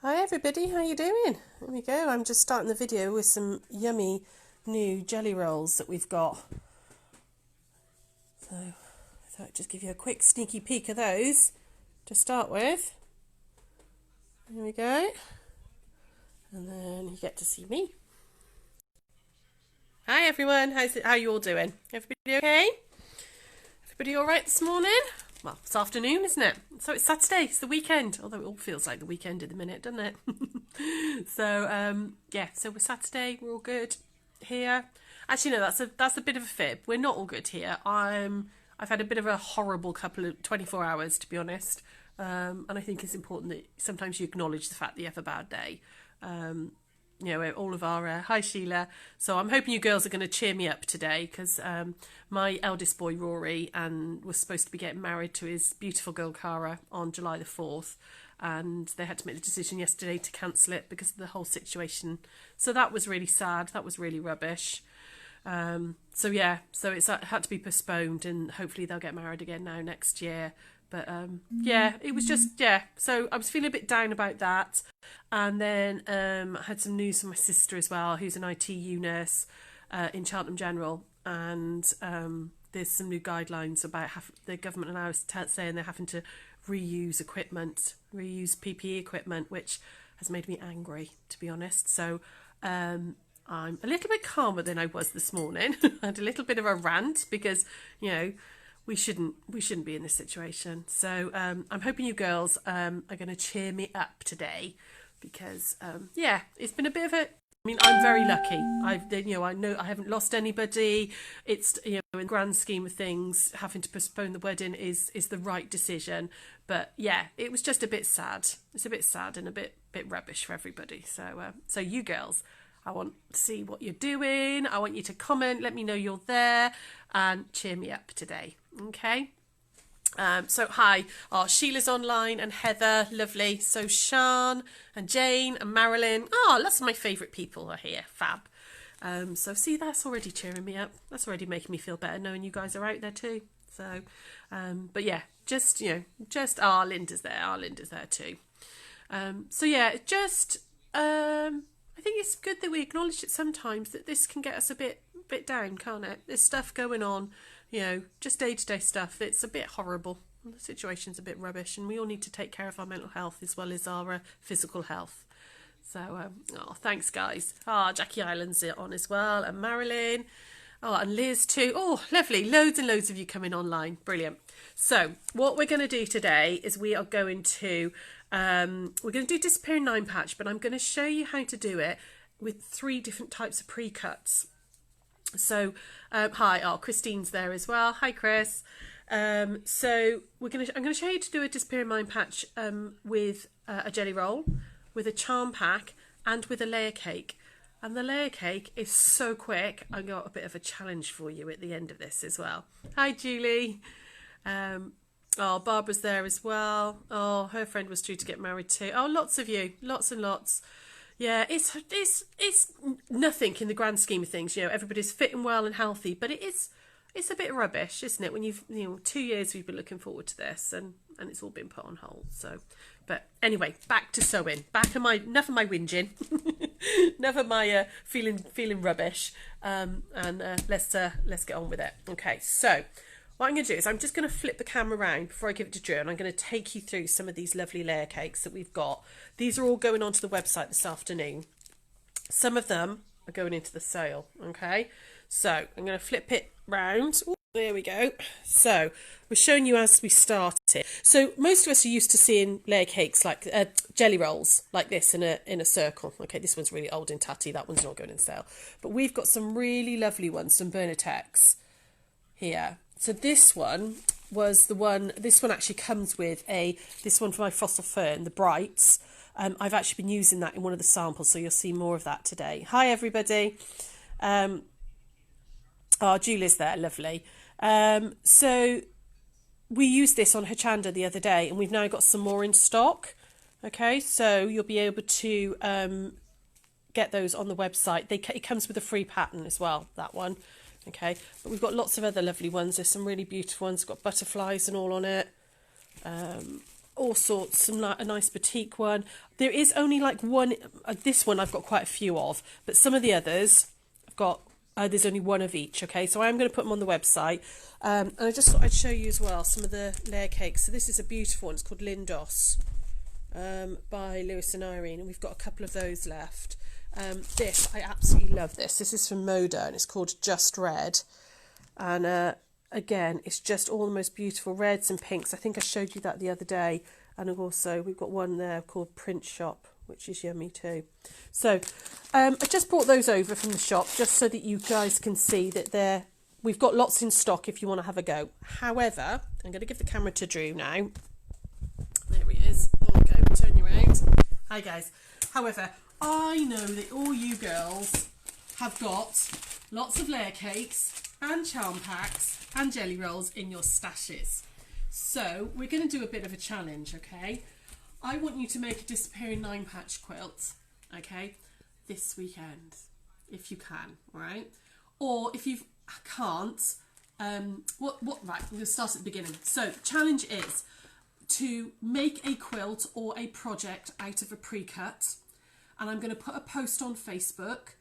Hi everybody, how you doing? There we go. I'm just starting the video with some yummy new jelly rolls that we've got. So I thought I'd just give you a quick sneaky peek of those to start with. There we go. And then you get to see me. Hi everyone, how you all doing? Everybody okay? Everybody all right this morning? Well, it's afternoon, isn't it? So it's Saturday, it's the weekend. Although it all feels like the weekend at the minute, doesn't it? So, yeah, so we're Saturday, we're all good here. Actually, no, that's a bit of a fib. We're not all good here. I've had a bit of a horrible couple of 24 hours, to be honest. And I think it's important that sometimes you acknowledge the fact that you have a bad day. You know, all of our hi Sheila. So I'm hoping you girls are going to cheer me up today because my eldest boy Rory was supposed to be getting married to his beautiful girl Sara on July the 4th, and they had to make the decision yesterday to cancel it because of the whole situation. So that was really sad. That was really rubbish. So yeah, so it had to be postponed, and hopefully they'll get married again now next year. But yeah, it was just, yeah, so I was feeling a bit down about that. And then I had some news from my sister as well, who's an ITU nurse in Cheltenham General. And there's some new guidelines about the government and I was saying they're having to reuse PPE equipment, which has made me angry, to be honest. So I'm a little bit calmer than I was this morning. I had a little bit of a rant because, you know, we shouldn't be in this situation. So I'm hoping you girls are going to cheer me up today because yeah, it's been a bit of a. I mean, I'm very lucky. I know I haven't lost anybody. It's, you know, in the grand scheme of things, having to postpone the wedding is the right decision. But yeah, it was just a bit sad. It's a bit sad and a bit rubbish for everybody. So you girls, I want to see what you're doing. I want you to comment, let me know you're there, and cheer me up today. Okay. So hi, Sheila's online and Heather, lovely. So Sian and Jane and Marilyn. Lots of my favourite people are here. Fab. So see, that's already cheering me up. That's already making me feel better knowing you guys are out there too. So, but yeah, just, you know, Linda's there. Linda's there too. So yeah, just, I think it's good that we acknowledge it sometimes that this can get us a bit down, can't it? There's stuff going on, you know, just day-to-day stuff. It's a bit horrible. The situation's a bit rubbish, and we all need to take care of our mental health as well as our physical health. So, thanks, guys. Jackie Island's on as well, and Marilyn. And Liz too. Lovely. Loads and loads of you coming online. Brilliant. So, what we're going to do today is we are going to do Disappearing 9 patch, but I'm going to show you how to do it with 3 different types of pre-cuts. So, hi, Christine's there as well. Hi, Chris. So I'm going to show you to do a Disappearing 9 patch with a jelly roll, with a charm pack, and with a layer cake. And the layer cake is so quick. I've got a bit of a challenge for you at the end of this as well. Hi, Julie. Barbara's there as well. Her friend was due to get married too. Lots of you, lots and lots. Yeah, it's nothing in the grand scheme of things. You know, everybody's fit and well and healthy, but it's a bit rubbish, isn't it? When 2 years we've been looking forward to this, and it's all been put on hold. So, but anyway, back to sewing. Enough of my whinging, enough of my feeling rubbish, and let's get on with it. Okay, so what I'm going to do is I'm just going to flip the camera around before I give it to Drew, and I'm going to take you through some of these lovely layer cakes that we've got. These are all going onto the website this afternoon. Some of them are going into the sale, okay? So I'm going to flip it round. There we go. So we're showing you as we started. So most of us are used to seeing layer cakes like jelly rolls like this in a circle. Okay, this one's really old and tatty. That one's not going in sale. But we've got some really lovely ones, some Bernatec's here. So this one was the one, this one actually comes with this one for my fossil fern, the Brights. I've actually been using that in one of the samples, so you'll see more of that today. Hi, everybody. Julie's there, lovely. So we used this on Hochanda the other day, and we've now got some more in stock. Okay, so you'll be able to get those on the website. It comes with a free pattern as well, that one. Okay, but we've got lots of other lovely ones. There's some really beautiful ones. Got butterflies and all on it. all sorts, some like a nice batik one. There is only like one, this one I've got quite a few of, but some of the others I've got, there's only one of each, okay? So I'm going to put them on the website. And I just thought I'd show you as well some of the layer cakes. So this is a beautiful one, it's called Lindos by Lewis and Irene, and we've got a couple of those left. This, I absolutely love this. This is from Moda and it's called Just Red. And again, it's just all the most beautiful reds and pinks. I think I showed you that the other day. And also we've got one there called Print Shop, which is yummy too. So I just brought those over from the shop just so that you guys can see that we've got lots in stock if you want to have a go. However, I'm going to give the camera to Drew now. There he is. Okay, turn you around. Hi guys. However, I know that all you girls have got lots of layer cakes and charm packs and jelly rolls in your stashes. So we're going to do a bit of a challenge, okay? I want you to make a disappearing 9-patch quilt, okay, this weekend, if you can, all right? Or if you can't, right, I'm going to start at the beginning. So the challenge is to make a quilt or a project out of a pre-cut, and I'm going to put a post on Facebook,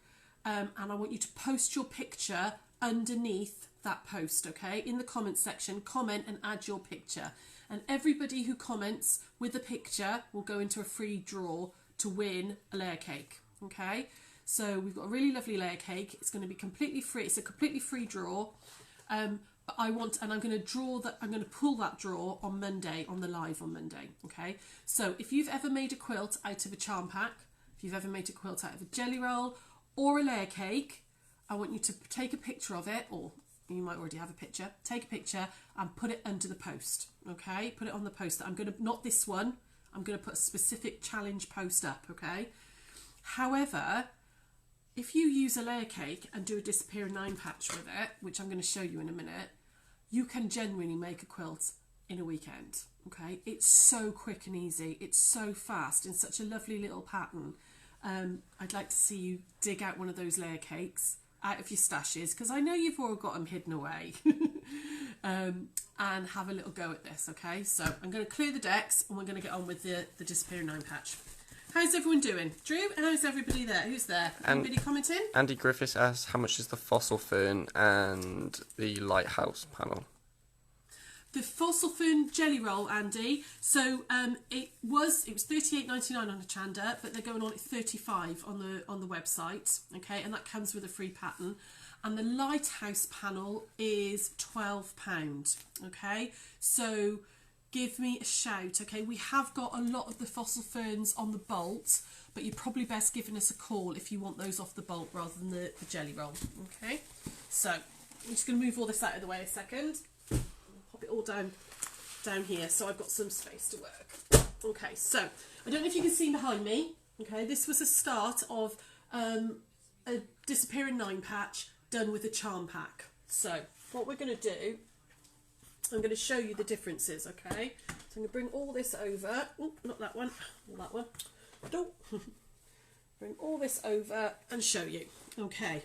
and I want you to post your picture underneath that post, okay? In the comment section, comment and add your picture. And everybody who comments with a picture will go into a free draw to win a layer cake, okay? So we've got a really lovely layer cake. It's going to be completely free. It's a completely free draw. But I'm going to pull that draw on Monday, on the live on Monday, okay? So if you've ever made a quilt out of a charm pack, if you've ever made a quilt out of a jelly roll or a layer cake, I want you to take a picture of it, or you might already have a picture, take a picture and put it under the post, okay? Put it on the post. I'm going to, not this one, I'm going to put a specific challenge post up, okay? However, if you use a layer cake and do a disappearing 9-patch with it, which I'm going to show you in a minute, you can genuinely make a quilt in a weekend, okay? It's so quick and easy. It's so fast and such a lovely little pattern. I'd like to see you dig out one of those layer cakes out of your stashes, because I know you've all got them hidden away, and have a little go at this, okay? So I'm going to clear the decks and we're going to get on with the disappearing 9-patch. How's everyone doing? Drew, how's everybody there? Who's there? Anybody commenting? Andy Griffiths asks, how much is the fossil fern and the lighthouse panel? The fossil fern jelly roll, Andy. So it was $38.99 on a Chanda, but they're going on at $35 on the website. Okay, and that comes with a free pattern. And the lighthouse panel is £12. Okay, so give me a shout. Okay, we have got a lot of the fossil ferns on the bolt, but you're probably best giving us a call if you want those off the bolt rather than the jelly roll. Okay, so I'm just going to move all this out of the way a second. Pop it all down here so I've got some space to work. Okay, so I don't know if you can see behind me. Okay, this was a start of a disappearing 9-patch done with a charm pack. So what we're going to do, I'm going to show you the differences, okay? So I'm going to bring all this over. Oh, not that one. Not that one. Don't. Bring all this over and show you. Okay.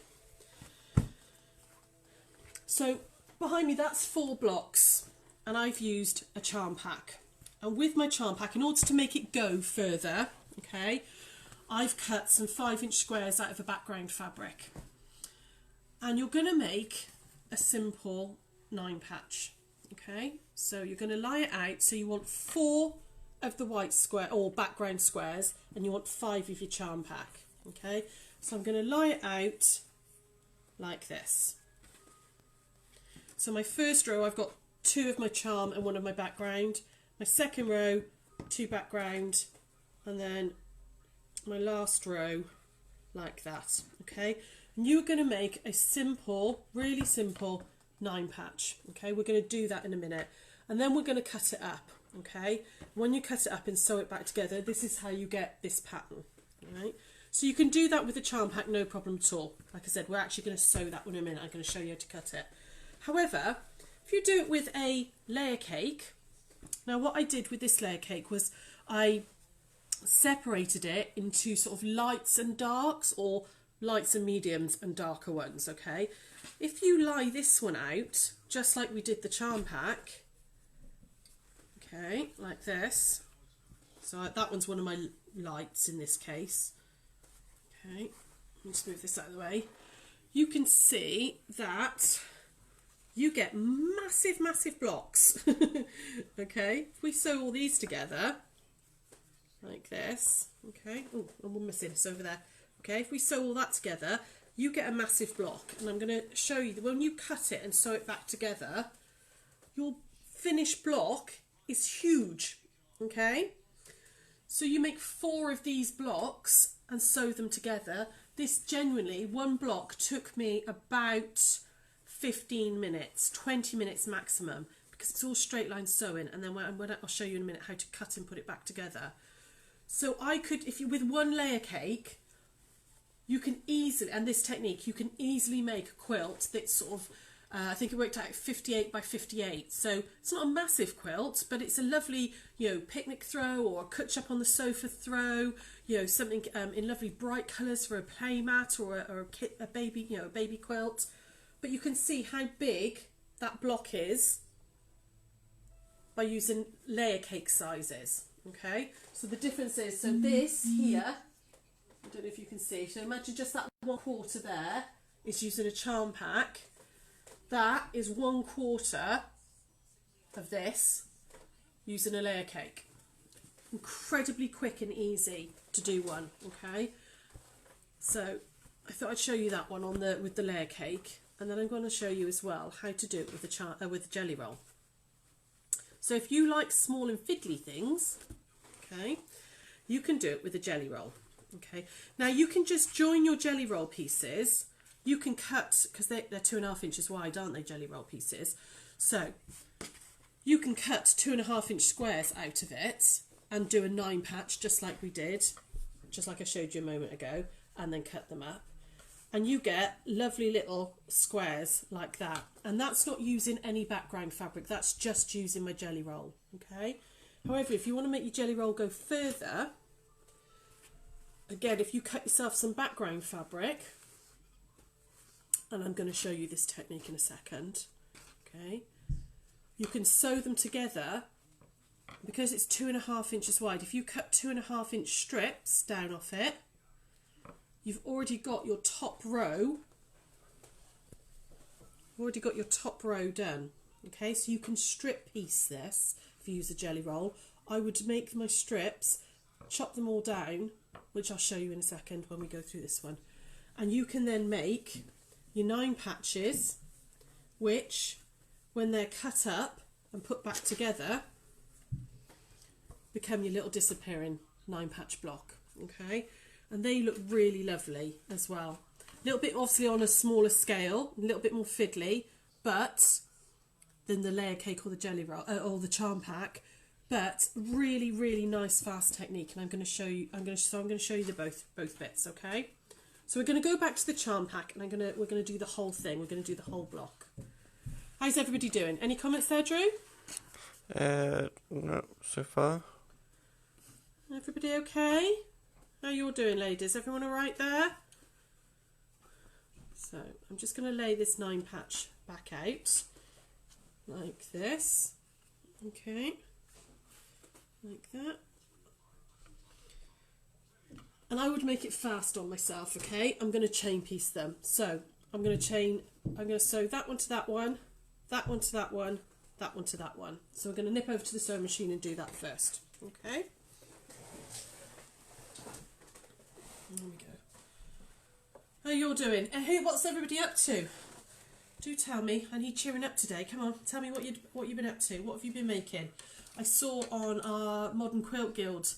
So behind me, that's 4 blocks, and I've used a charm pack. And with my charm pack, in order to make it go further, okay, I've cut some 5-inch squares out of a background fabric. And you're going to make a simple 9-patch. Okay, so you're going to lie it out. So you want 4 of the white square or background squares, and you want 5 of your charm pack. Okay, so I'm going to lie it out like this. So my first row, I've got 2 of my charm and 1 of my background. My second row, 2 background, and then my last row like that. Okay, and you're going to make a simple, really simple 9-patch. Okay, we're going to do that in a minute, and then we're going to cut it up. Okay, when you cut it up and sew it back together, this is how you get this pattern. All right, so you can do that with a charm pack, no problem at all. Like I said, we're actually going to sew that one in a minute. I'm going to show you how to cut it. However, if you do it with a layer cake, now what I did with this layer cake was I separated it into sort of lights and darks, or lights and mediums and darker ones. Okay, if you lie this one out just like we did the charm pack, Okay, like this. So that one's one of my lights in this case. Okay, let me just move this out of the way. You can see that you get massive, massive blocks. Okay, if we sew all these together, like this, okay, oh, and one missing, it's over there. Okay, if we sew all that together, you get a massive block, and I'm going to show you that when you cut it and sew it back together, your finished block is huge. Okay, so you make 4 of these blocks and sew them together. This genuinely, one block took me about 15 minutes, 20 minutes maximum, because it's all straight line sewing, and then I'll show you in a minute how to cut and put it back together. So I could, if you, with one layer cake, you can easily, and this technique, you can easily make a quilt that's sort of, I think it worked out 58 by 58. So it's not a massive quilt, but it's a lovely, you know, picnic throw or a cutch up on the sofa throw, you know, something in lovely bright colours for a play mat or a baby, you know, a baby quilt. But you can see how big that block is by using layer cake sizes. Okay, so the difference is, so this here, I don't know if you can see, so imagine just that 1/4 there is using a charm pack. That is 1/4 of this using a layer cake. Incredibly quick and easy to do one. Okay, so I thought I'd show you that one on with the layer cake, and then I'm going to show you as well how to do it with the jelly roll. So if you like small and fiddly things, okay, you can do it with a jelly roll. Okay, now you can just join your jelly roll pieces. You can cut, because they're 2.5 inches wide, aren't they, jelly roll pieces? So you can cut 2.5 inch squares out of it and do a 9 patch just like we did, just like I showed you a moment ago, and then cut them up. And you get lovely little squares like that. And that's not using any background fabric, that's just using my jelly roll. Okay. However, if you want to make your jelly roll go further, again, if you cut yourself some background fabric, and I'm going to show you this technique in a second, okay, you can sew them together because it's 2.5 inches wide. If you cut 2.5 inch strips down off it, you've already got your top row. Done. Okay, so you can strip piece this if you use a jelly roll. I would make my strips, chop them all down, which I'll show you in a second when we go through this one. And you can then make your 9 patches, which, when they're cut up and put back together, become your little disappearing 9 patch block. Okay, and they look really lovely as well. A little bit obviously on a smaller scale, a little bit more fiddly, but than the layer cake or the jelly roll or the charm pack, but really, really nice fast technique. And I'm going to show you. I'm going to show you the both bits. Okay. So we're going to go back to the charm pack, and we're going to do the whole thing. We're going to do the whole block. How's everybody doing? Any comments there, Drew? No, so far. Everybody okay? How you all doing, ladies? Everyone all right there? So I'm just going to lay this 9 patch back out like this. Okay, like that. And I would make it fast on myself. Okay, I'm going to chain piece them. So I'm going to sew that one to that one, that one to that one, that one to that one. So we're going to nip over to the sewing machine and do that first. Okay. There we go. How you all doing? What's everybody up to? Do tell me. I need cheering up today. Come on, tell me what you've been up to. What have you been making? I saw on our Modern Quilt Guild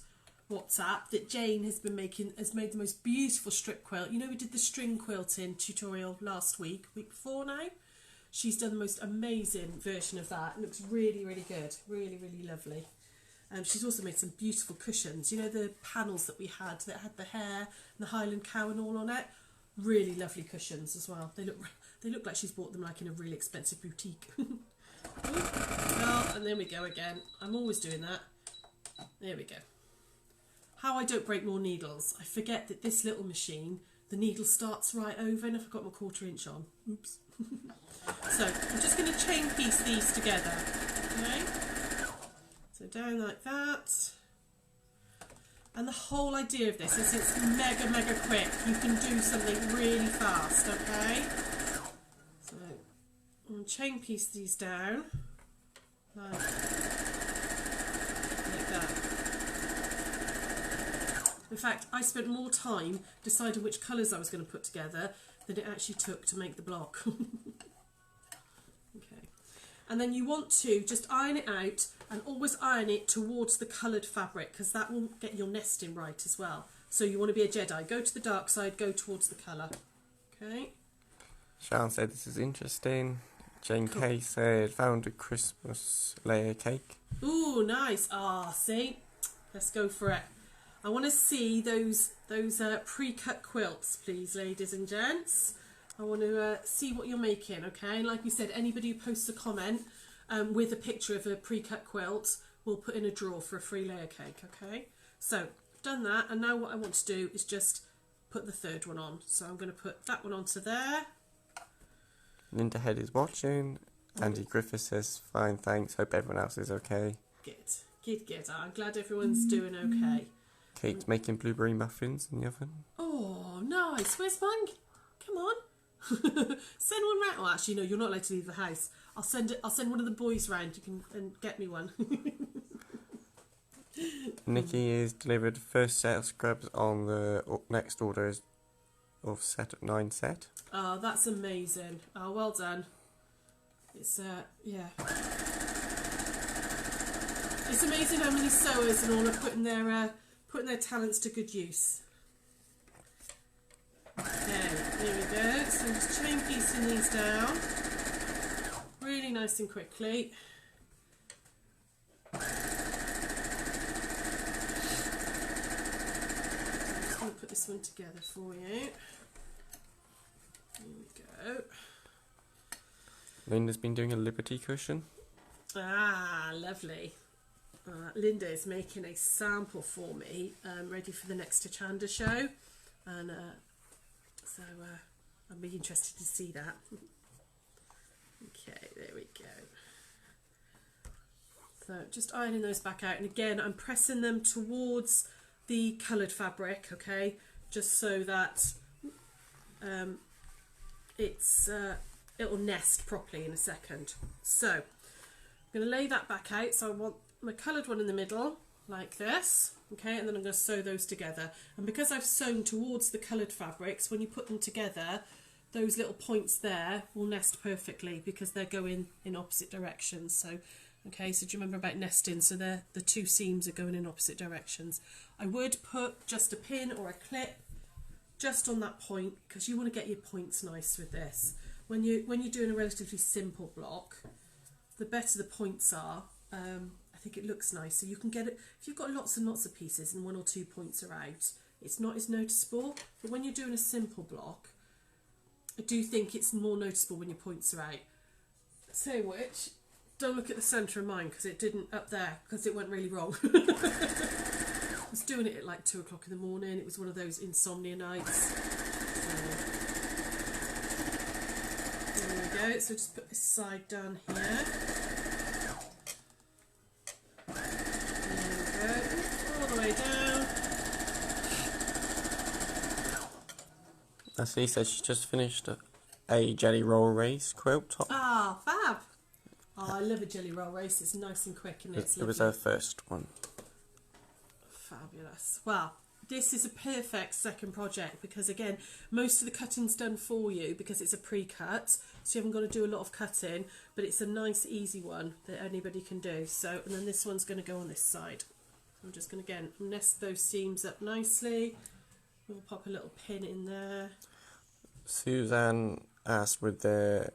WhatsApp that Jane has made the most beautiful strip quilt. You know, we did the string quilting tutorial last week before now. She's done the most amazing version of that. It looks really, really good. Really, really lovely. She's also made some beautiful cushions. You know, the panels that we had that had the hare and the Highland cow and all on it. Really lovely cushions as well. They look like she's bought them like in a really expensive boutique. Well, and there we go again. I'm always doing that. There we go. How I don't break more needles. I forget that this little machine, the needle starts right over, and I forgot my 1/4 inch on. Oops. So I'm just going to chain piece these together. Okay. So down like that. And the whole idea of this is it's mega quick. You can do something really fast, okay? So I'm going to chain piece these down like that. In fact, I spent more time deciding which colours I was going to put together than it actually took to make the block. Okay. And then you want to just iron it out and always iron it towards the coloured fabric because that will get your nesting right as well. So you want to be a Jedi. Go to the dark side, go towards the colour. Okay. Sharon said this is interesting. Jane K said found a Christmas layer cake. Ooh, nice. Ah, see? Let's go for it. I want to see those pre-cut quilts, please, ladies and gents. I want to see what you're making, okay? And like we said, anybody who posts a comment with a picture of a pre-cut quilt, we'll put in a draw for a free layer cake, okay? So, I've done that, and now what I want to do is just put the third one on. So I'm going to put that one onto there. Linda Head is watching. Andy Griffith says, fine, thanks. Hope everyone else is okay. Good. I'm glad everyone's doing okay. Kate's making blueberry muffins in the oven. Oh, nice. Where's mine? Come on. Send one round. Oh, actually, no, you're not allowed to leave the house. I'll send one of the boys round. You can and get me one. Nikki is delivered first set of scrubs on the next order of set 9 set. Oh, that's amazing. Oh, well done. It's yeah. It's amazing how many sewers and all are putting their talents to good use. Okay, there we go. So I'm just chain piecing these down really nice and quickly. So I'm just going to put this one together for you. There we go. Linda's been doing a Liberty cushion. Ah, lovely. Linda is making a sample for me, ready for the next Tachanda show, and so I'll be interested to see that. Okay, there we go. So just ironing those back out, and again I'm pressing them towards the coloured fabric, okay, just so that it'll nest properly in a second. So I'm going to lay that back out. So I want my coloured one in the middle like this, okay, and then I'm going to sew those together. And because I've sewn towards the coloured fabrics, when you put them together, those little points there will nest perfectly because they're going in opposite directions. So okay, so do you remember about nesting? So the two seams are going in opposite directions. I would put just a pin or a clip just on that point because you want to get your points nice with this. When you're doing a relatively simple block, the better the points are, I think it looks nice. So you can get it, if you've got lots and lots of pieces and one or two points are out, it's not as noticeable. But when you're doing a simple block, I do think it's more noticeable when your points are out. Say which, don't look at the centre of mine because it didn't up there because it went really wrong. I was doing it at like 2 o'clock in the morning. It was one of those insomnia nights. There we go. So just put this side down here. There we go. All the way down. Leslie says she just finished a jelly roll race quilt top. Ah, fab. Oh, I love a jelly roll race. It's nice and quick and it's It was lovely. her first one. Fabulous. Well, this is a perfect second project because again, most of the cutting's done for you because it's a pre-cut, so you haven't got to do a lot of cutting, but it's a nice easy one that anybody can do. So, and then this one's going to go on this side. I'm just going to again nest those seams up nicely. We'll pop a little pin in there. Suzanne asked, would there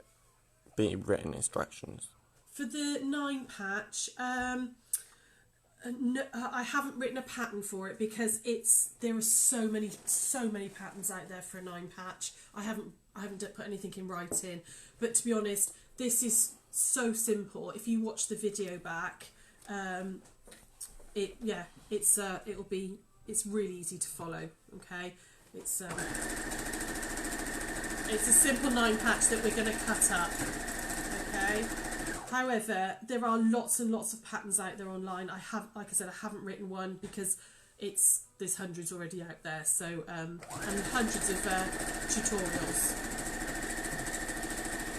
be written instructions? For the 9 patch, no, I haven't written a pattern for it because there are so many patterns out there for a 9 patch. I haven't put anything in writing, but to be honest, this is so simple. If you watch the video back, it's really easy to follow. Okay, it's a simple 9 patch that we're going to cut up. Okay. However, there are lots and lots of patterns out there online. Like I said, I haven't written one because there's hundreds already out there. So and hundreds of tutorials.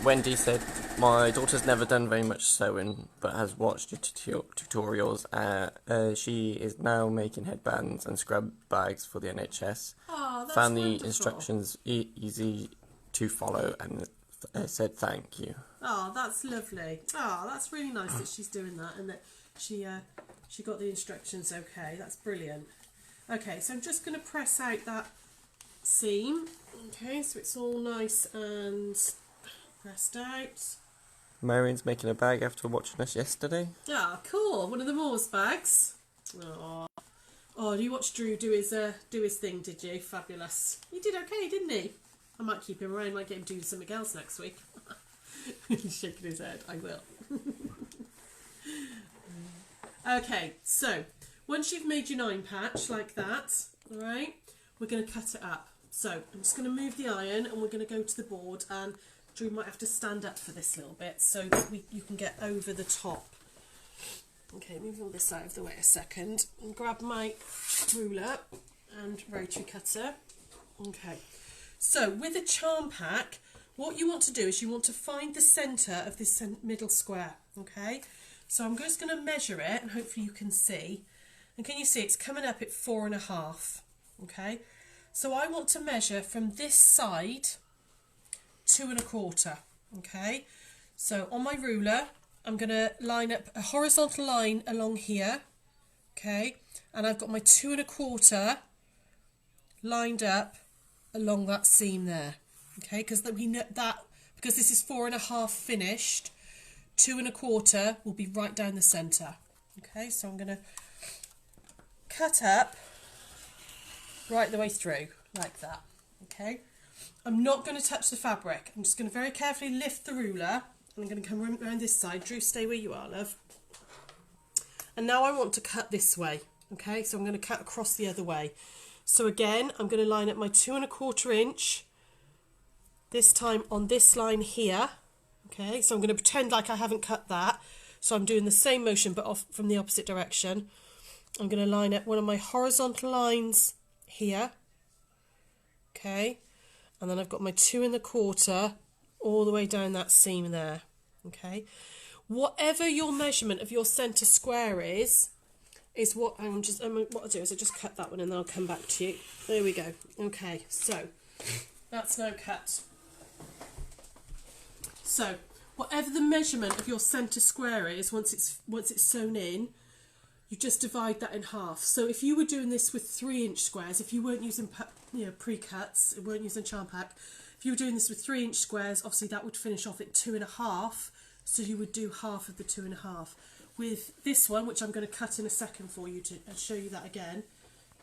Wendy said, my daughter's never done very much sewing, but has watched your tutorials. She is now making headbands and scrub bags for the NHS. Oh, that's Found the wonderful. instructions easy to follow and said thank you. Oh, that's lovely. Oh, that's really nice that she's doing that and that she got the instructions okay. That's brilliant. Okay, so I'm just going to press out that seam. Okay, so it's all nice and pressed out. Marion's making a bag after watching us yesterday. Ah, cool. One of the Moore's bags. Oh, you watched Drew do his thing, did you? Fabulous. He did okay, didn't he? I might keep him around, might get him to do something else next week. He's shaking his head. I will. Okay, so once you've made your 9 patch like that, all right, we're going to cut it up. So I'm just going to move the iron and we're going to go to the board, and Drew might have to stand up for this little bit so that you can get over the top. Okay, move all this out of the way a second and grab my ruler and rotary cutter. Okay, so with a charm pack, what you want to do is you want to find the centre of this middle square. Okay, so I'm just going to measure it and hopefully you can see. And can you see it's coming up at 4.5? Okay, so I want to measure from this side 2.25. Okay, so on my ruler I'm going to line up a horizontal line along here. Okay, and I've got my 2.25 lined up along that seam there. Okay, because we know that because this is 4.5 finished, 2.25 will be right down the centre. Okay, so I'm going to cut up right the way through like that. Okay, I'm not going to touch the fabric. I'm just going to very carefully lift the ruler and I'm going to come around this side. Drew, stay where you are, love. And now I want to cut this way. Okay, so I'm going to cut across the other way. So again, I'm going to line up my 2.25 inch, this time on this line here. Okay, so I'm going to pretend like I haven't cut that. So I'm doing the same motion but off from the opposite direction. I'm going to line up one of my horizontal lines here. Okay, and then I've got my 2.25 all the way down that seam there. Okay, whatever your measurement of your centre square is what what I'll do is I just cut that one and then I'll come back to you. There we go. Okay, so that's now cut. So whatever the measurement of your centre square is, once it's sewn in, you just divide that in half. So if you were doing this with 3-inch squares, if you weren't using pre-cuts, weren't using charm pack, if you were doing this with 3-inch squares, obviously that would finish off at 2.5. So you would do half of the 2.5. With this one, which I'm going to cut in a second for you to show you that again.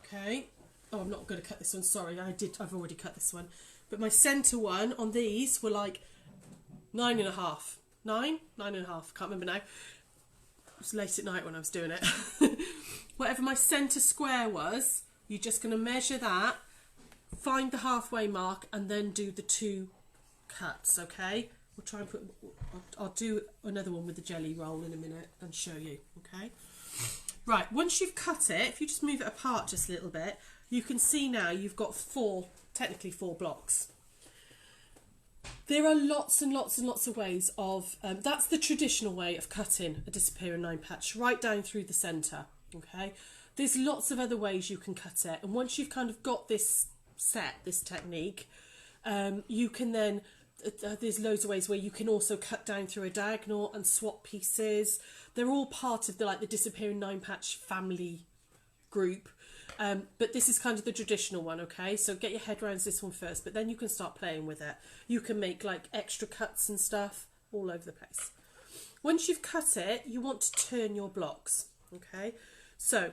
Okay. Oh, I'm not going to cut this one. Sorry, I've already cut this one. But my centre one on these were like 9.5. 9.5. Can't remember now. It was late at night when I was doing it. Whatever my centre square was, you're just going to measure that, find the halfway mark, and then do the 2 cuts. Okay. We'll try and I'll do another one with the jelly roll in a minute and show you, okay? Right, once you've cut it, if you just move it apart just a little bit, you can see now you've got technically four blocks. There are lots and lots and lots of ways of, that's the traditional way of cutting a disappearing 9 patch, right down through the centre, okay? There's lots of other ways you can cut it, and once you've kind of got this this technique, you can then, there's loads of ways where you can also cut down through a diagonal and swap pieces. They're all part of the disappearing 9 patch family group, but this is kind of the traditional one. Okay, so get your head around this one first, but then you can start playing with it. You can make like extra cuts and stuff all over the place. Once you've cut it, you want to turn your blocks. Okay, so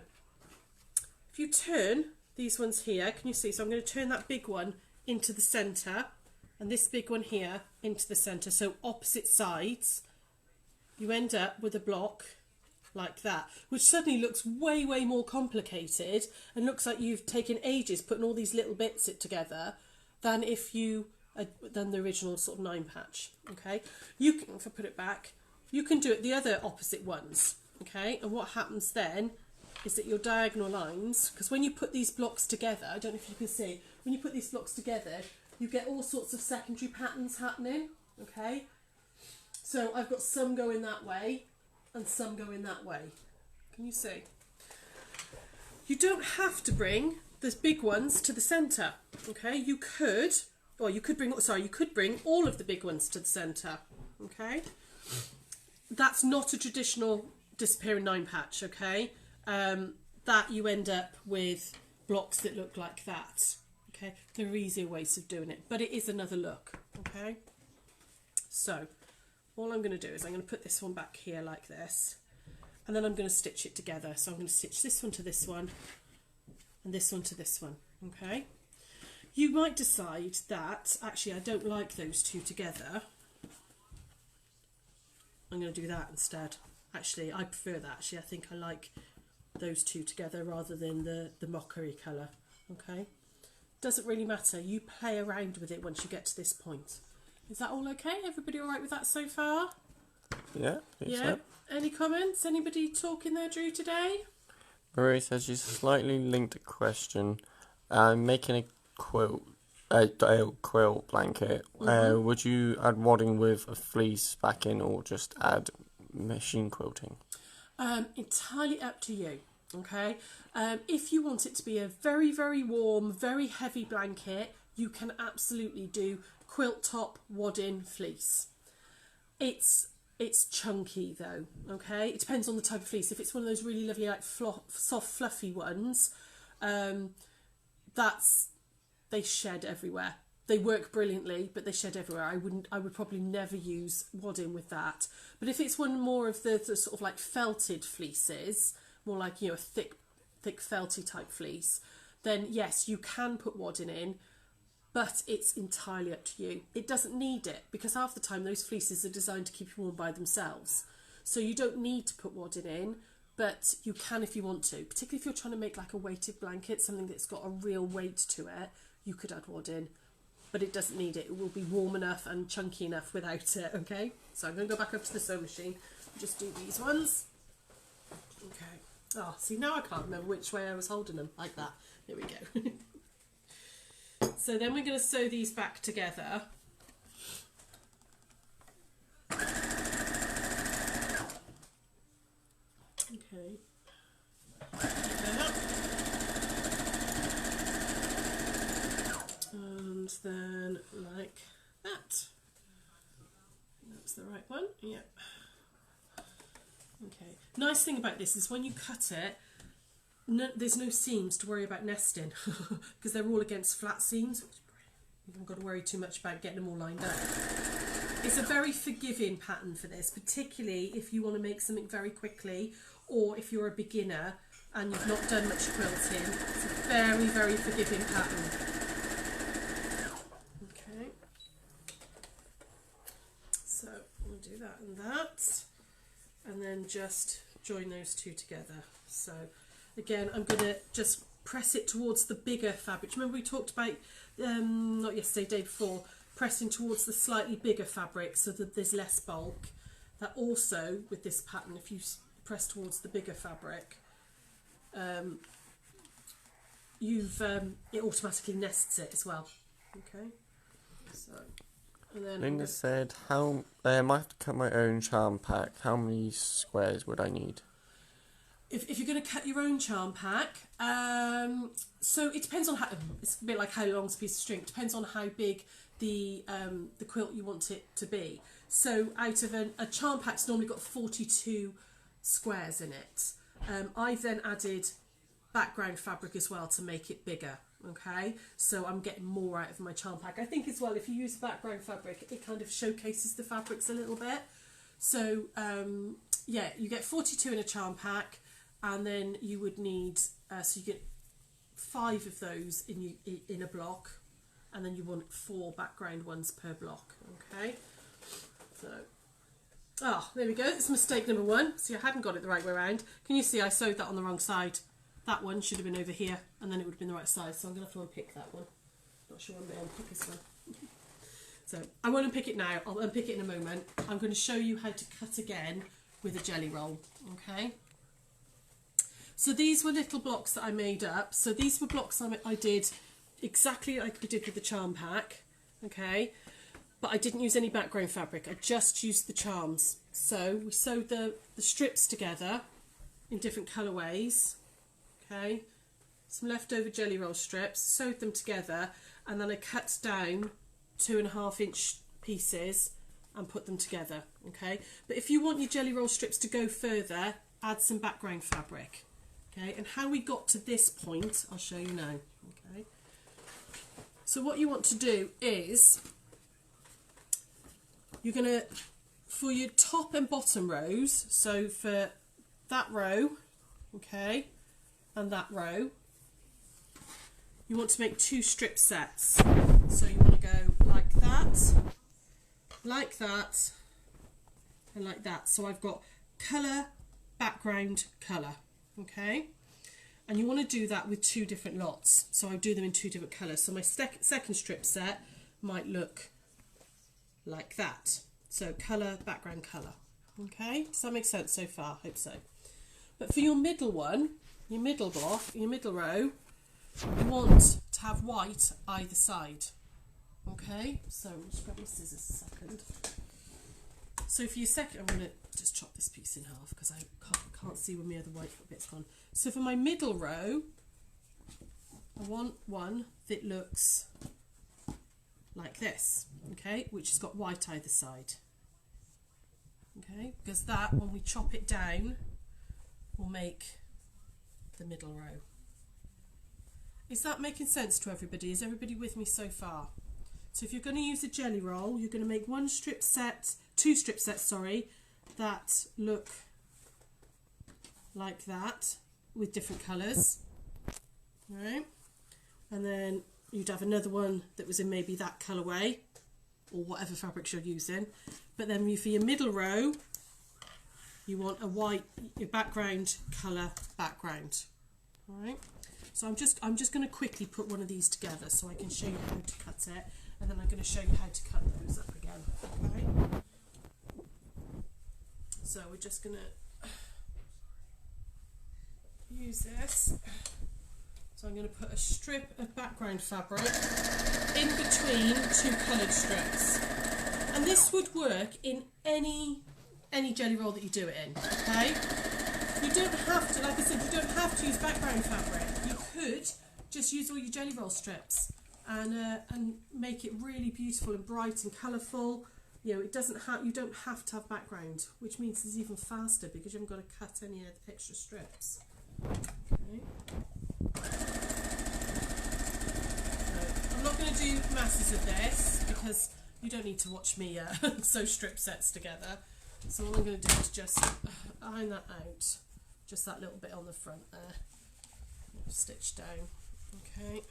if you turn these ones here, can you see? So I'm going to turn that big one into the centre and this big one here into the centre, so opposite sides. You end up with a block like that, which suddenly looks way, way more complicated and looks like you've taken ages putting all these little bits together than if you than the original sort of 9 patch. Okay, you can, if I put it back, you can do it the other opposite ones, okay? And what happens then is that your diagonal lines, because when you put these blocks together, I don't know if you can see, when you put these blocks together, you get all sorts of secondary patterns happening, okay? So I've got some going that way and some going that way. Can you see? You don't have to bring the big ones to the centre, okay? You could bring all of the big ones to the centre, okay? That's not a traditional disappearing 9 patch, okay? That you end up with blocks that look like that, okay? There are easier ways of doing it, but it is another look, okay? So all I'm going to do is I'm going to put this one back here like this, and then I'm going to stitch it together. So I'm going to stitch this one to this one and this one to this one, okay? You might decide that actually I don't like those two together. I'm going to do that instead. Actually, I prefer that. Actually, I think I like those two together rather than the mockery colour, okay? Doesn't really matter. You play around with it once you get to this point. Is that all okay? Everybody all right with that so far? Yeah. Yeah. So. Any comments? Anybody talking there, Drew, today? Marie says she's a slightly linked question. I'm making a quilt blanket. Would you add wadding with a fleece backing or just add machine quilting? Entirely up to you. Okay. If you want it to be a very, very warm, very heavy blanket, you can absolutely do quilt top, wadding, fleece. It's chunky though, okay? It depends on the type of fleece. If it's one of those really lovely, like soft, fluffy ones, they shed everywhere. They work brilliantly, but they shed everywhere. I would probably never use wadding with that. But if it's one more of the sort of like felted fleeces, more like, you know, a thick felty type fleece, then yes, you can put wadding in, but it's entirely up to you. It doesn't need it, because half the time those fleeces are designed to keep you warm by themselves. So you don't need to put wadding in, but you can if you want to. Particularly if you're trying to make like a weighted blanket, something that's got a real weight to it, you could add wadding. But it doesn't need it. It will be warm enough and chunky enough without it, okay? So I'm going to go back up to the sewing machine and just do these ones. Okay. Oh, see, now I can't remember which way I was holding them. Like that. There we go. So then we're going to sew these back together. Okay. And then like that. That's the right one. Yep. Okay. Nice thing about this is when you cut it, there's no seams to worry about nesting because they're all against flat seams. You haven't got to worry too much about getting them all lined up. It's a very forgiving pattern for this, particularly if you want to make something very quickly, or if you're a beginner and you've not done much quilting. It's a very, very forgiving pattern. Okay. So we'll do that and that, and then just join those two together. So again, I'm going to just press it towards the bigger fabric. Remember we talked about, not yesterday, day before, pressing towards the slightly bigger fabric so that there's less bulk. That also, with this pattern, if you press towards the bigger fabric, it automatically nests it as well. Okay. So, and then Linda said, "How I have to cut my own charm pack. How many squares would I need?" If you're going to cut your own charm pack, so it depends on how. It's a bit like how long's a piece of string. It depends on how big the quilt you want it to be. So out of a charm pack's normally got 42 squares in it. I've then added background fabric as well to make it bigger. Okay, so I'm getting more out of my charm pack. I think as well, if you use background fabric, it kind of showcases the fabrics a little bit. So yeah, you get 42 in a charm pack. And then you would need, so you get 5 of those in a block, and then you want 4 background ones per block. Okay, so there we go. It's mistake number 1. See, I hadn't got it the right way around. Can you see I sewed that on the wrong side? That one should have been over here, and then it would have been the right size. So I'm going to have to unpick that one. Not sure I'm going to unpick this one. So I won't unpick it now, I'll unpick it in a moment. I'm going to show you how to cut again with a jelly roll, okay? So these were little blocks that I made up. So these were blocks I did exactly like we did with the charm pack, okay? But I didn't use any background fabric, I just used the charms. So we sewed the strips together in different colourways, okay? Some leftover jelly roll strips, sewed them together, and then I cut down 2.5 inch pieces and put them together, okay? But if you want your jelly roll strips to go further, add some background fabric, okay? And how we got to this point, I'll show you now, okay? So what you want to do is, you're going to, for your top and bottom rows, so for that row, okay, and that row, you want to make 2 strip sets. So you want to go like that, and like that. So I've got colour, background, colour, okay? And you want to do that with 2 different lots. So I do them in 2 different colours. So my second strip set might look like that. So colour, background, colour. Okay, does that make sense so far? Hope so. But for your middle one, your middle block, your middle row, you want to have white either side. Okay, so I'll just grab my scissors a second. So for your second, I'm going to just chop this piece in half because I can't see where my other white bit's gone. So for my middle row, I want one that looks like this, okay, which has got white either side. Okay, because that, when we chop it down, will make the middle row. Is that making sense to everybody? Is everybody with me so far? So if you're going to use a jelly roll, you're going to make 2 strip sets, sorry, that look like that with different colours, right? And then you'd have another one that was in maybe that colourway or whatever fabrics you're using. But then for your middle row, you want a white, your background colour background, all right? So I'm just going to quickly put one of these together so I can show you how to cut it, and then I'm going to show you how to cut those up again, okay? So we're just going to use this. So I'm going to put a strip of background fabric in between 2 coloured strips. And this would work in any jelly roll that you do it in, okay? You don't have to, like I said, you don't have to use background fabric. You could just use all your jelly roll strips and make it really beautiful and bright and colourful. You know, you don't have to have background, which means it's even faster because you haven't got to cut any extra strips. Okay. So, I'm not going to do masses of this because you don't need to watch me sew strip sets together. So all I'm going to do is just iron that out, just that little bit on the front there, stitch down, okay.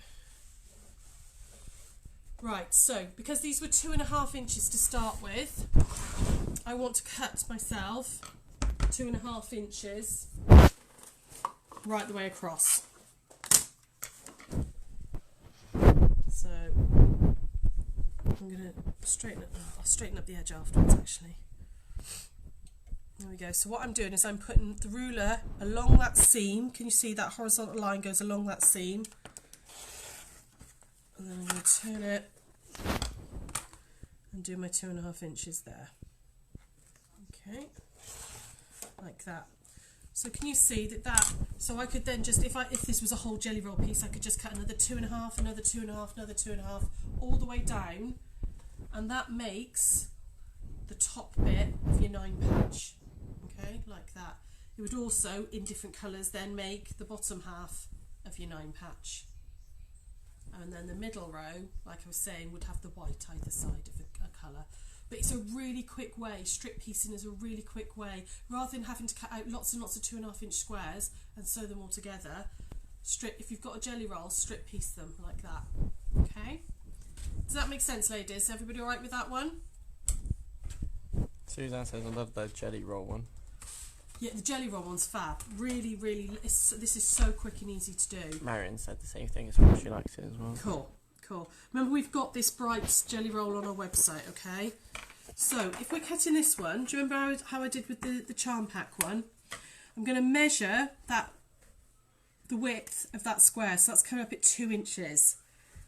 Right, so because these were 2.5 inches to start with, I want to cut myself 2.5 inches right the way across. So I'm going to straighten it. I'll straighten up the edge afterwards actually. There we go. So what I'm doing is I'm putting the ruler along that seam. Can you see that horizontal line goes along that seam? And then I'm going to turn it and do my 2.5 inches there. Okay, like that. So can you see that? So I could then just, if this was a whole jelly roll piece, I could just cut another 2.5, another 2.5, another 2.5, all the way down, and that makes the top bit of your 9 patch. Okay, like that. It would also, in different colours, then make the bottom half of your 9 patch. And then the middle row, like I was saying, would have the white either side of a colour. But it's a really quick way, strip piecing is a really quick way. Rather than having to cut out lots and lots of 2.5 inch squares and sew them all together, if you've got a jelly roll, strip piece them like that. Okay? Does that make sense, ladies? Everybody alright with that one? Suzanne says, I love that jelly roll one. Yeah, the jelly roll one's fab. Really, really, this is so quick and easy to do. Marion said the same thing as well. She likes it as well. Cool, Cool. Remember, we've got this bright jelly roll on our website, okay? So if we're cutting this one, do you remember how I did with the charm pack one? I'm going to measure the width of that square, so that's coming up at 2 inches.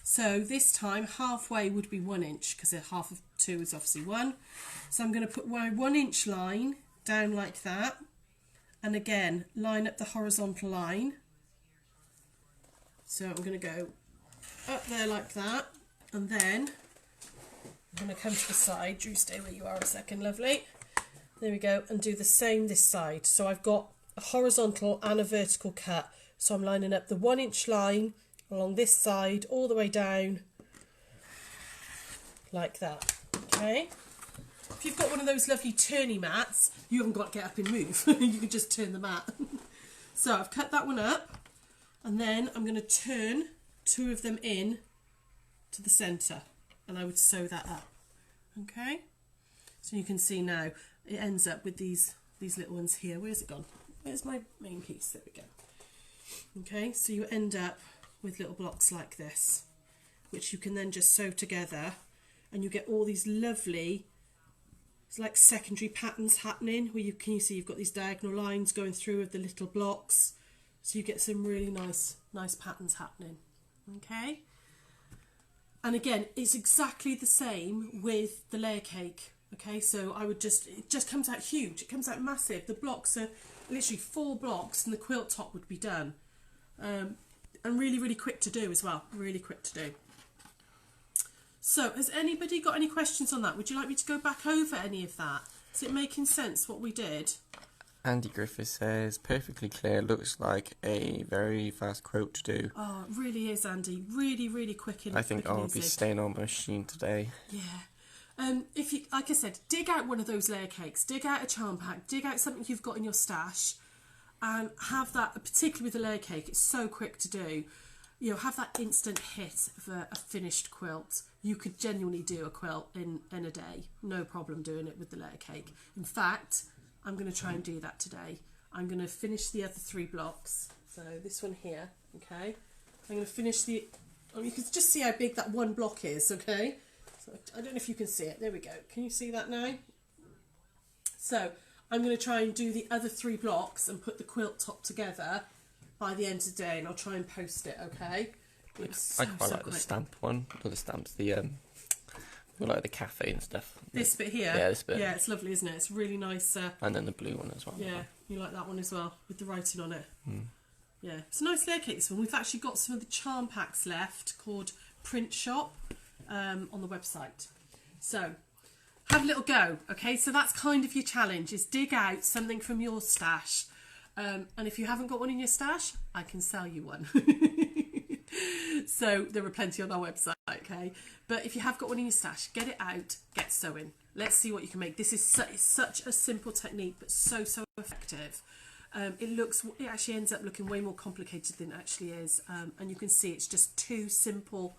So this time halfway would be 1 inch, because half of 2 is obviously 1. So I'm going to put my 1 inch line down like that, and again line up the horizontal line. So I'm going to go up there like that, and then I'm going to come to the side. Drew, stay where you are a second, lovely. There we go, and do the same this side. So I've got a horizontal and a vertical cut. So I'm lining up the 1 inch line along this side all the way down like that, okay? If you've got one of those lovely turny mats, you haven't got to get up and move. You can just turn the mat. So I've cut that one up, and then I'm going to turn 2 of them in to the centre, and I would sew that up, okay? So you can see now it ends up with these little ones here. Where's it gone? Where's my main piece? There we go. Okay, so you end up with little blocks like this, which you can then just sew together, and you get all these lovely, it's like secondary patterns happening, where you see you've got these diagonal lines going through of the little blocks, so you get some really nice patterns happening. Okay, and again, it's exactly the same with the layer cake. Okay, so it just comes out huge, it comes out massive. The blocks are literally 4 blocks and the quilt top would be done. And really, really quick to do as well, really quick to do. So has anybody got any questions on that? Would you like me to go back over any of that? Is it making sense what we did? Andy Griffith says, perfectly clear, looks like a very fast quote to do. Oh, it really is, Andy. Really, really quick and I think quick and I'll easy. be staying on my machine today. Yeah. If you, like I said, dig out one of those layer cakes, dig out a charm pack, dig out something you've got in your stash, and have that, particularly with the layer cake, it's so quick to do. You know, have that instant hit of a finished quilt. You could genuinely do a quilt in a day. No problem doing it with the layer cake. In fact, I'm going to try and do that today. I'm going to finish the other 3 blocks. So this one here, okay? I'm going to finish you can just see how big that one block is, okay? So I don't know if you can see it. There we go. Can you see that now? So I'm going to try and do the other 3 blocks and put the quilt top together by the end of the day, and I'll try and post it, okay? I quite like the stamp one, or the stamps, like the cafe and stuff. This bit here? Yeah, this bit. Yeah, it's lovely, isn't it? It's really nice. And then the blue one as well. Yeah, you like that one as well, with the writing on it. Mm. Yeah, it's a nice layer cake, this one. We've actually got some of the charm packs left called Print Shop on the website. So have a little go, okay? So that's kind of your challenge, is dig out something from your stash. And if you haven't got one in your stash, I can sell you one. So there are plenty on our website, okay? But if you have got one in your stash, get it out, get sewing. Let's see what you can make. This is such a simple technique, but so effective. It actually ends up looking way more complicated than it actually is. And you can see it's just 2 simple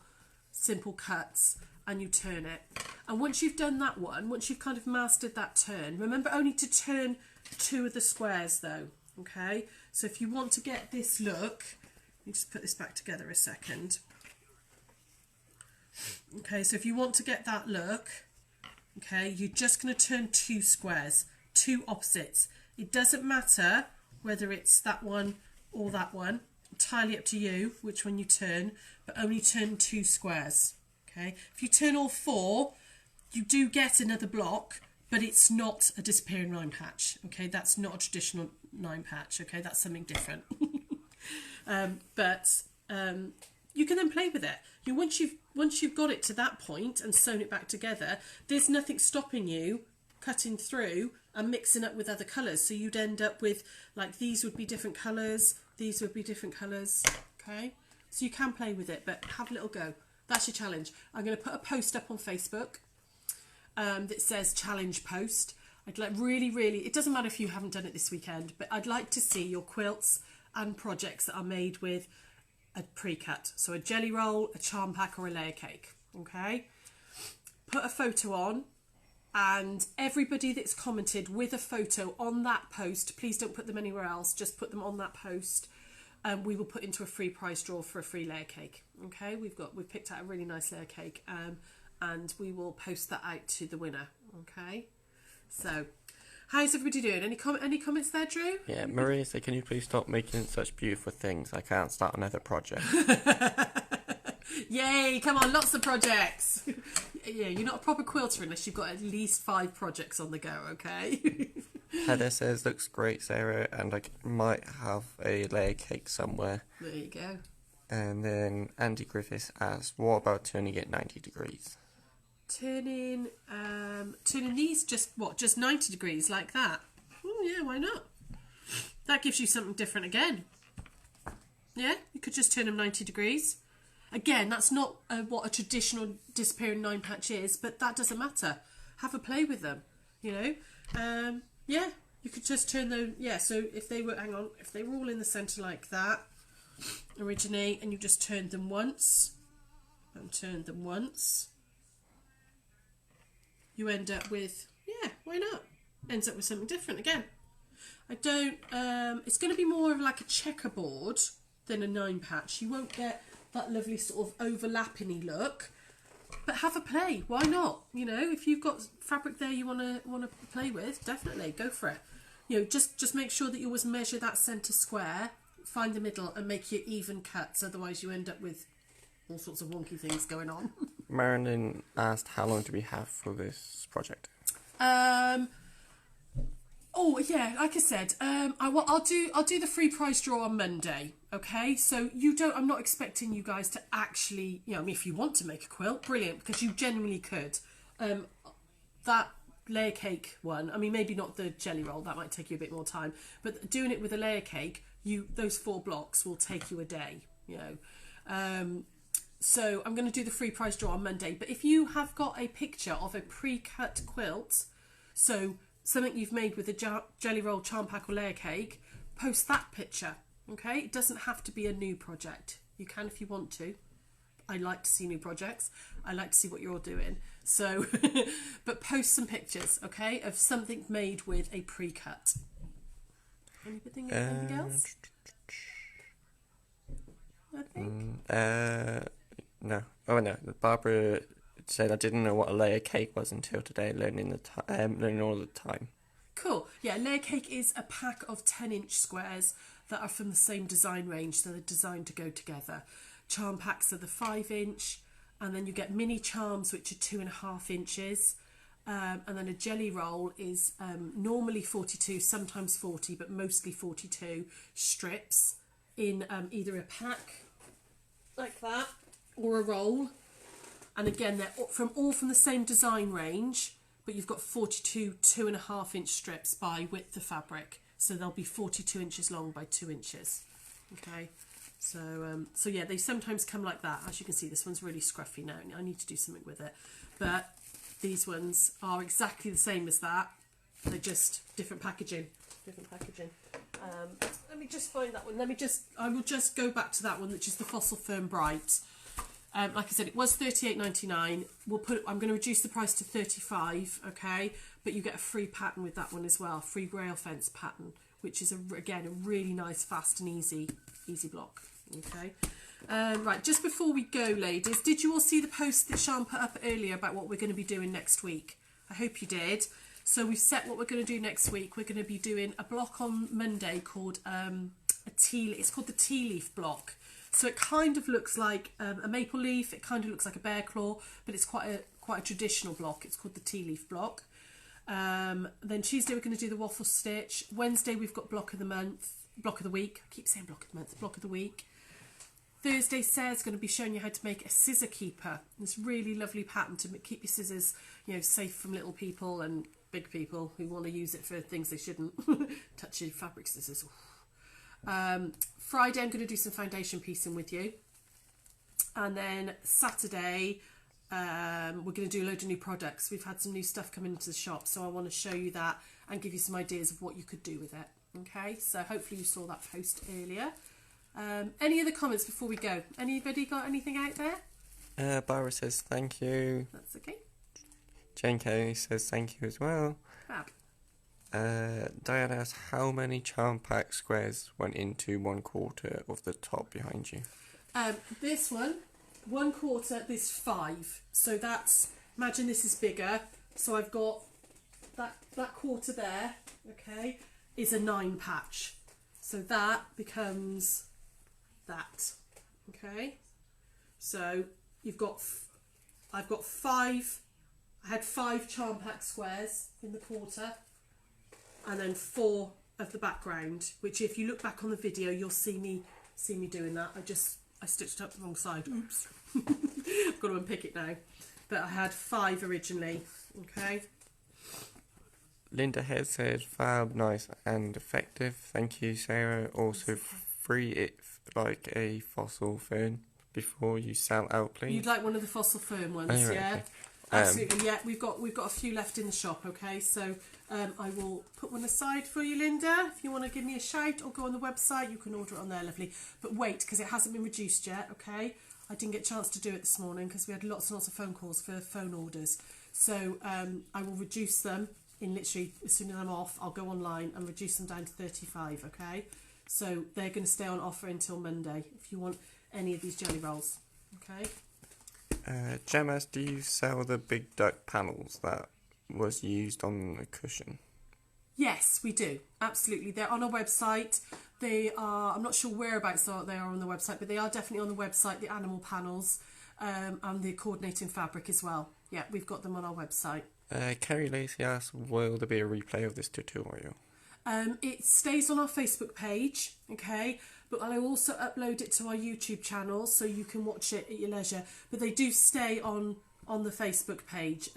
cuts, and you turn it. And once you've done that one, once you've kind of mastered that turn, remember only to turn 2 of the squares though, okay? So if you want to get this look, let me just put this back together a second. Okay, so if you want to get that look, okay, you're just going to turn 2 squares, 2 opposites. It doesn't matter whether it's that one or that one, entirely up to you which one you turn, but only turn 2 squares. Okay, if you turn all 4, you do get another block, but it's not a disappearing 9 patch. Okay, that's not a traditional 9 patch. Okay, that's something different. But you can then play with it. Once you've got it to that point and sewn it back together, there's nothing stopping you cutting through and mixing up with other colours. So you'd end up with, like, these would be different colours, these would be different colours. Okay, so you can play with it, but have a little go. That's your challenge. I'm going to put a post up on Facebook that says challenge post. I'd like really, it doesn't matter if you haven't done it this weekend, but I'd like to see your quilts and projects that are made with a pre-cut. So a jelly roll, a charm pack, or a layer cake. Okay? Put a photo on, and everybody that's commented with a photo on that post, please don't put them anywhere else, just put them on that post. we will put into a free prize draw for a free layer cake. Okay, we've picked out a really nice layer cake, and we will post that out to the winner. Okay, so how's everybody doing? Any comments there, Drew? Yeah, Maria said, can you please stop making such beautiful things? I can't start another project. Yay, come on, lots of projects. Yeah, you're not a proper quilter unless you've got at least 5 projects on the go, okay? Heather says, looks great, Sarah, and I might have a layer cake somewhere. There you go. And then Andy Griffiths asks, what about turning it 90 degrees? Turning these just 90 degrees like that? Oh yeah, why not? That gives you something different again. Yeah, you could just turn them 90 degrees. Again, that's not what a traditional disappearing 9 patch is, but that doesn't matter. Have a play with them, you know. Yeah, you could just turn them. Yeah, so if they were all in the centre like that, originate, and you just turned them once, and turned them once, you end up with, yeah, why not? Ends up with something different again. I don't. It's going to be more of like a checkerboard than a 9 patch. You won't get that lovely sort of overlapping-y look, but have a play. Why not? You know, if you've got fabric there you want to play with, definitely go for it. You know, just make sure that you always measure that centre square, find the middle, and make your even cuts. Otherwise, you end up with all sorts of wonky things going on. Marilyn asked, how long do we have for this project? Oh yeah, like I said, I'll do the free prize draw on Monday. Okay, so I'm not expecting you guys to actually, you know, I mean, if you want to make a quilt, brilliant, because you genuinely could. That layer cake one, I mean, maybe not the jelly roll, that might take you a bit more time, but doing it with a layer cake, those 4 blocks will take you a day, you know. So I'm going to do the free prize draw on Monday, but if you have got a picture of a pre-cut quilt, so something you've made with a jelly roll, charm pack or layer cake, post that picture. Okay, it doesn't have to be a new project. You can if you want to. I like to see new projects. I like to see what you're all doing. So, but post some pictures, okay, of something made with a pre-cut. Anything else? Nothing? No. Oh no, Barbara said I didn't know what a layer cake was until today, learning all the time. Cool. Yeah, layer cake is a pack of 10-inch squares that are from the same design range, so they're designed to go together. Charm packs are the 5-inch, and then you get mini charms, which are 2.5 inches. And then a jelly roll is normally 42, sometimes 40, but mostly 42 strips in either a pack like that or a roll. And again, they're all from the same design range, but you've got 42 2.5-inch strips by width of fabric. So they'll be 42 inches long by 2 inches. Okay, so yeah, they sometimes come like that. As you can see, this one's really scruffy now. I need to do something with it. But these ones are exactly the same as that. They're just different packaging. Let me just find that one. I will just go back to that one, which is the Fossil Firm Bright. Like I said, it was $38.99. I'm going to reduce the price to $35. Okay, but you get a free pattern with that one as well, free rail fence pattern, which is again a really nice, fast and easy block. Okay, right. Just before we go, ladies, did you all see the post that Sian put up earlier about what we're going to be doing next week? I hope you did. So we've set what we're going to do next week. We're going to be doing a block on Monday called it's called the tea leaf block. So it kind of looks like a maple leaf. It kind of looks like a bear claw, but it's quite a traditional block. It's called the tea leaf block. Then Tuesday we're going to do the waffle stitch. Wednesday we've got block of the week. I keep saying block of the month, block of the week. Thursday Sarah's going to be showing you how to make a scissor keeper. This really lovely pattern to keep your scissors, you know, safe from little people and big people who want to use it for things they shouldn't. Touch your fabric scissors. Friday I'm going to do some foundation piecing with you, and then Saturday we're going to do a load of new products. We've had some new stuff come into the shop, so I want to show you that and give you some ideas of what you could do with it. Okay, so hopefully you saw that post earlier. Any other comments before we go? Anybody got anything out there? Barbara says thank you. That's okay. Jane K says thank you as well. Fab. Diana asks, how many charm pack squares went into 1/4 of the top behind you? This one, 1/4, there's 5. So that's, imagine this is bigger. So I've got that quarter there, okay, is a 9 patch. So that becomes that, okay. So I've got 5, I had 5 charm pack squares in the quarter, and then 4 of the background, which if you look back on the video, you'll see me doing that. I stitched up the wrong side. Oops. I've got to unpick it now. But I had 5 originally. Okay. Linda Head said, fab, nice and effective. Thank you, Sarah. Also, free it like a fossil fern before you sell out, please. You'd like one of the fossil fern ones, right, yeah? okay. Absolutely, yeah. We've got a few left in the shop, okay? So I will put one aside for you, Linda. If you want to give me a shout or go on the website, you can order it on there, lovely. But wait, because it hasn't been reduced yet, okay? I didn't get a chance to do it this morning because we had lots and lots of phone calls for phone orders. So I will reduce them in literally, as soon as I'm off, I'll go online and reduce them down to 35, okay? So they're going to stay on offer until Monday if you want any of these jelly rolls, okay? Gemma, do you sell the big duck panels that was used on the cushion? Yes, we do. Absolutely. They're on our website. They are, I'm not sure whereabouts they are on the website, but they are definitely on the website, the animal panels, and the coordinating fabric as well. Yeah, we've got them on our website. Kerry Lacey asks, will there be a replay of this tutorial? It stays on our Facebook page, okay, but I'll also upload it to our YouTube channel so you can watch it at your leisure. But they do stay on the Facebook page.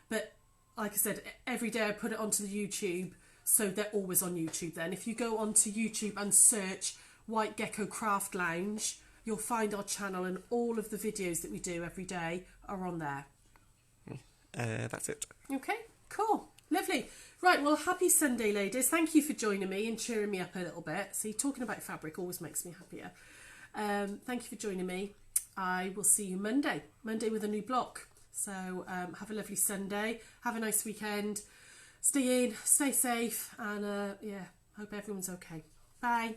But like I said, every day I put it onto the YouTube, so they're always on YouTube then. If you go onto YouTube and search White Gecko Craft Lounge, you'll find our channel, and all of the videos that we do every day are on there. That's it. Okay, cool. Lovely. Right, well, happy Sunday, ladies. Thank you for joining me and cheering me up a little bit. See, talking about fabric always makes me happier. Thank you for joining me. I will see you Monday with a new block. So have a lovely Sunday. Have a nice weekend. Stay in, stay safe, and yeah, hope everyone's okay. Bye.